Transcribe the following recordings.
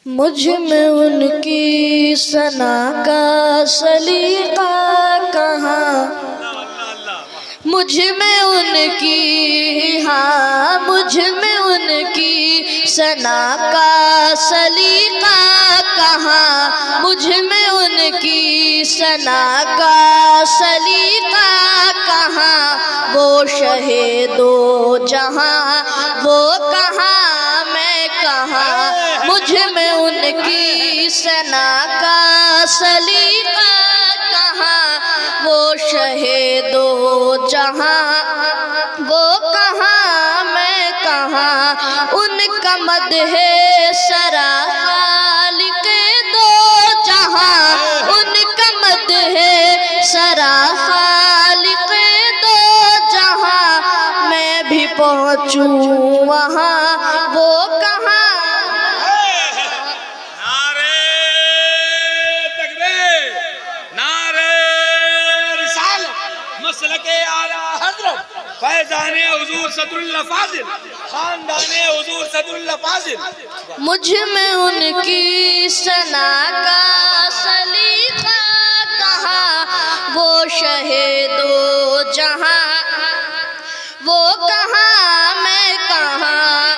مجھ میں ان کی ثنا کا سلیقہ کہاں، مجھ میں ان کی مجھ میں ان کی ثنا کا سلیقہ کہاں، مجھ میں ان کی ثنا کا سلیقہ کہاں، وہ شہ دو جہاں وہ کہاں میں کہاں، مجھ میں ان کی ثنا کا سلیقہ کہاں، وہ شہ دو جہاں وہ کہاں میں کہاں، ان کا مدح سرا خالق دو جہاں، ان کا مدح سرا خالق دو جہاں، میں بھی پہنچوں وہاں وہ کہاں۔ مسلک اعلیٰ حضرت فیضان حضور صدر اللہ فاضل، خاندان حضور صدر اللہ فاضل، مجھ میں ان کی ثنا کا سلیقہ کہاں، وہ شہ دو جہاں وہ کہاں میں کہاں،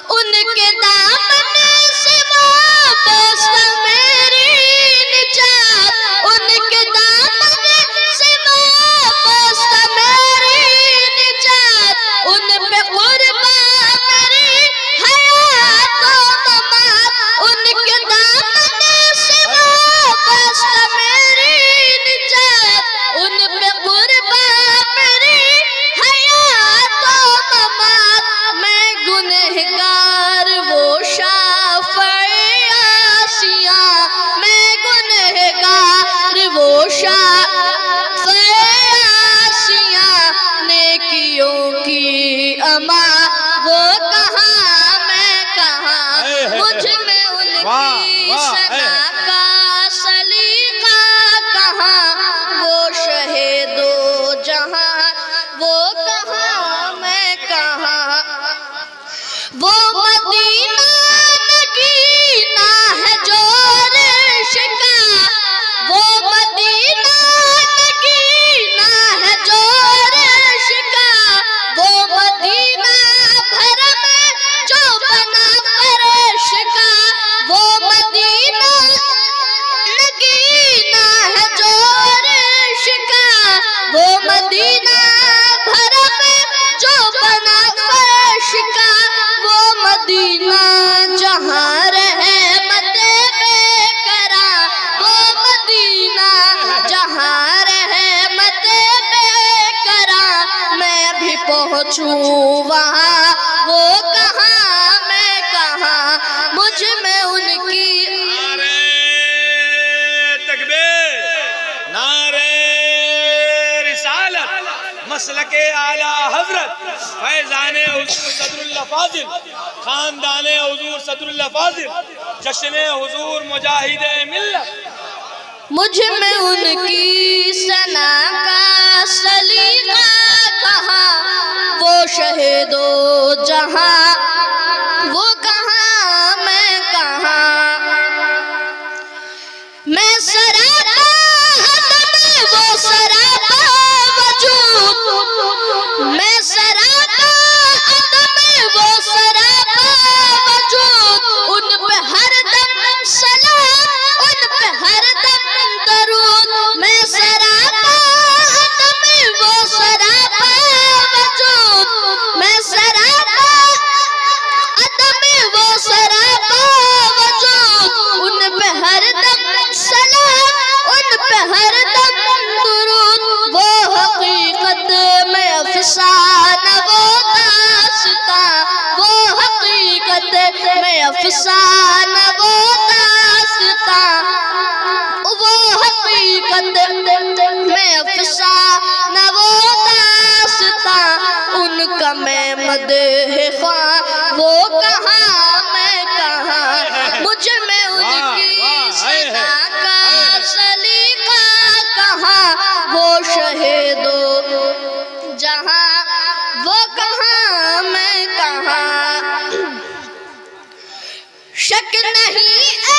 ان کے دامن سے وابستہ میری نجات، ان کے دامن سے وابستہ میری نجات، ان پہ قربان میری حیات و ممات، ان کے دامن سے وابستہ میری نجات، ان پہ قربان میری حیات و ممات، میں گنہگار وہ شافع آسیاں، میں گنہگار وہ شافع آسیاں، نیکیوں کی اما وہ کہاں میں کہاں، مجھ میں ان کی ثنا کا سلیقہ کہاں، وہ شہ دو جہاں وہ کہاں میں کہاں، وہ مدینہ نگینہ ہے جو عرش کا، وہ مدینہ نگینہ ہے جو عرش کا، وہ مدینہ بھرم جو بنا فرش کا، وہ مدینہ نگینہ ہے جو عرش کا، وہ مدینہ بھرم جو بنا فرش کا، وہ مدینہ جہاں رحمت بے قرار، وہ مدینہ جہاں رحمت بے قرار، میں بھی پہنچوں وہاں وہ کہاں میں کہاں، مجھ میں ان کی مسلک اعلیٰ حضرت فیضان حضور صدر اللہ فاضل، خاندان حضور صدر اللہ فاضل، جشن حضور مجاہد ملت، مجھ میں ان کی ثنا کا سلیقہ کہاں، وہ شہ دو جہاں وہ کہاں میں کہاں، میں سراپا عدم وہ سراپا وجود، میں سراپا عدم وہ سراپا وجود، ان پہ ہر دم سلام ان پہ ہر دم درود، میں سراپا عدم وہ سراپا وجود، میں سراپا عدم وہ سراپا وجود، ان پہ ہر دم سلام ان پہ ہر دم درود، وہ حقیقت میں افسانہ وہ داستاں، وہ حقیقت میں افسانہ وہ داستاں، وہ حقیقت میں افسانہ وہ داستاں، ان کا میں مدح خواں وہ کہاں میں کہاں، مجھ میں ان کی ثنا کا سلیقہ کہاں، وہ شہ دو جہاں وہ کہاں میں کہاں۔ شک نہیں اے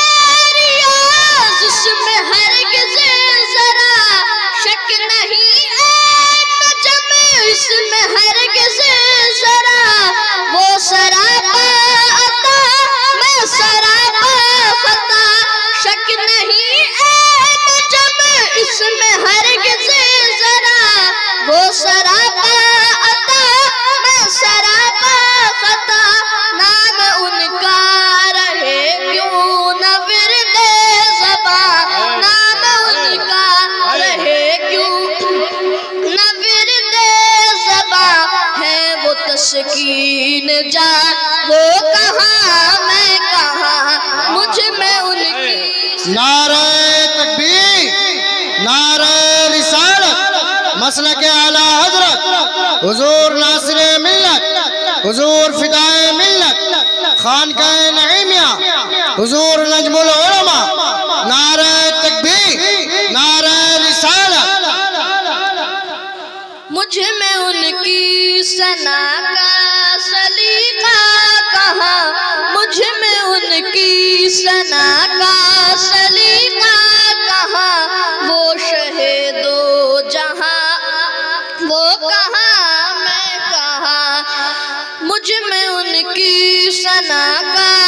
ریاض اس میں ہرگز ذرا، شک نہیں اے نجم اس میں ہرگز ذرا، وہ سراپا عطا میں سراپا خطا، شک نہیں اے نجم اس میں ہرگز ذرا، وہ سراپا عطا میں سراپا خطا، نام ان کا رہے کیوں نہ ورد زباں، نام ان کا رہے کیوں نہ ورد زباں، ہے وہ تسکین جا وہ کہاں میں کہاں، مجھ میں ان کی نعرہ تکبیر، نعرہ رسالت، مسلک اعلیٰ حضرت حضور ناصر ملت، حضور فدائے ملت، خانقاہ نعیمیہ، حضور نجم العلماء، نعرہ تکبیر، نعرہ رسالت۔ مجھ میں ان کی ثنا کا سلیقہ کہاں، مجھ میں ان کی ثنا کا سلیقہ کہاں، وہ شہید و جہاں وہ کہاں میں کہاں، مجھ میں ان کی ثنا کا